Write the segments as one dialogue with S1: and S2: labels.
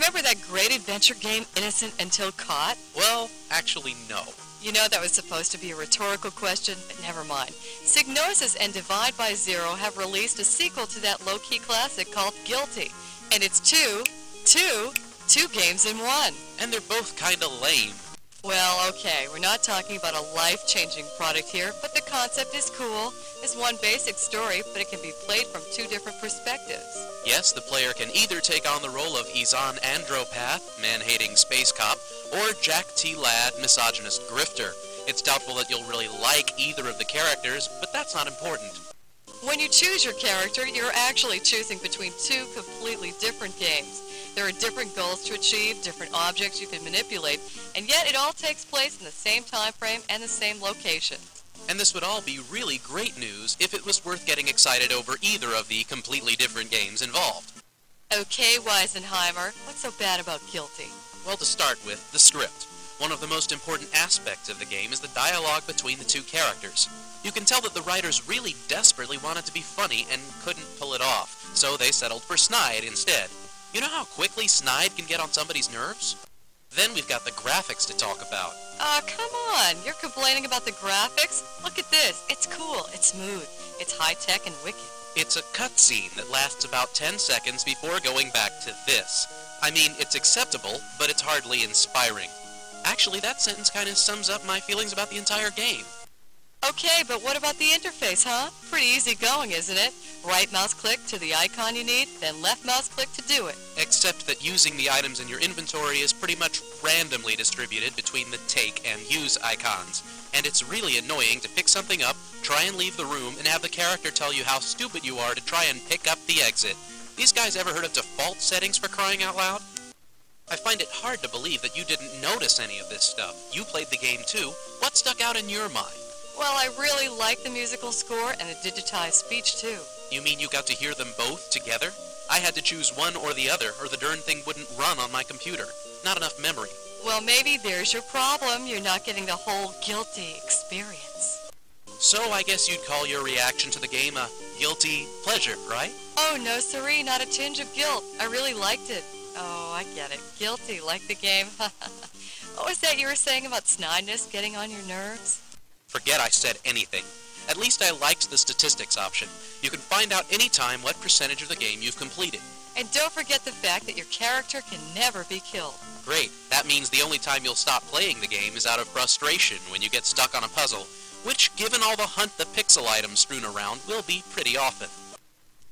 S1: Remember that great adventure game, Innocent Until Caught?
S2: Well, actually, no.
S1: You know that was supposed to be a rhetorical question, but never mind. Psygnosis and Divide by Zero have released a sequel to that low-key classic called Guilty. And it's two games in one.
S2: And they're both kinda lame.
S1: Well, okay, we're not talking about a life-changing product here, but the concept is cool. It's one basic story, but it can be played from two different perspectives.
S2: Yes, the player can either take on the role of Izan Andropath, man-hating space cop, or Jack T. Ladd, misogynist grifter. It's doubtful that you'll really like either of the characters, but that's not important.
S1: When you choose your character, you're actually choosing between two completely different games. There are different goals to achieve, different objects you can manipulate, and yet it all takes place in the same time frame and the same location.
S2: And this would all be really great news if it was worth getting excited over either of the completely different games involved.
S1: Okay, Weisenheimer, what's so bad about Guilty?
S2: Well, to start with, the script. One of the most important aspects of the game is the dialogue between the two characters. You can tell that the writers really desperately wanted to be funny and couldn't pull it off, so they settled for snide instead. You know how quickly snide can get on somebody's nerves? Then we've got the graphics to talk about.
S1: Come on, you're complaining about the graphics? Look at this, it's cool, it's smooth, it's high-tech and wicked.
S2: It's a cutscene that lasts about 10 seconds before going back to this. I mean, it's acceptable, but it's hardly inspiring. Actually, that sentence kind of sums up my feelings about the entire game.
S1: Okay, but what about the interface, huh? Pretty easy going, isn't it? Right mouse click to the icon you need, then left mouse click to do it.
S2: Except that using the items in your inventory is pretty much randomly distributed between the take and use icons. And it's really annoying to pick something up, try and leave the room, and have the character tell you how stupid you are to try and pick up the exit. These guys ever heard of default settings, for crying out loud? I find it hard to believe that you didn't notice any of this stuff. You played the game too. What stuck out in your mind?
S1: Well, I really like the musical score and the digitized speech too.
S2: You mean you got to hear them both together? I had to choose one or the other, or the darn thing wouldn't run on my computer. Not enough memory.
S1: Well, maybe there's your problem. You're not getting the whole Guilty experience.
S2: So I guess you'd call your reaction to the game a guilty pleasure, right?
S1: Oh, no siree, not a tinge of guilt. I really liked it. Oh, I get it. Guilty, like the game. What was that you were saying about snideness getting on your nerves?
S2: Forget I said anything. At least I liked the statistics option. You can find out anytime what percentage of the game you've completed.
S1: And don't forget the fact that your character can never be killed.
S2: Great. That means the only time you'll stop playing the game is out of frustration when you get stuck on a puzzle, which, given all the hunt the pixel items strewn around, will be pretty often.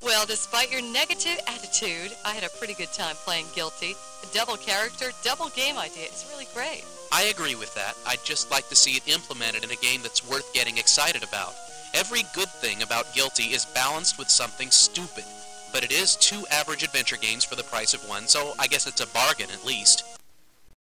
S1: Well, despite your negative attitude, I had a pretty good time playing Guilty. The double character, double game idea is really great.
S2: I agree with that. I'd just like to see it implemented in a game that's worth getting excited about. Every good thing about Guilty is balanced with something stupid. But it is two average adventure games for the price of one, so I guess it's a bargain at least.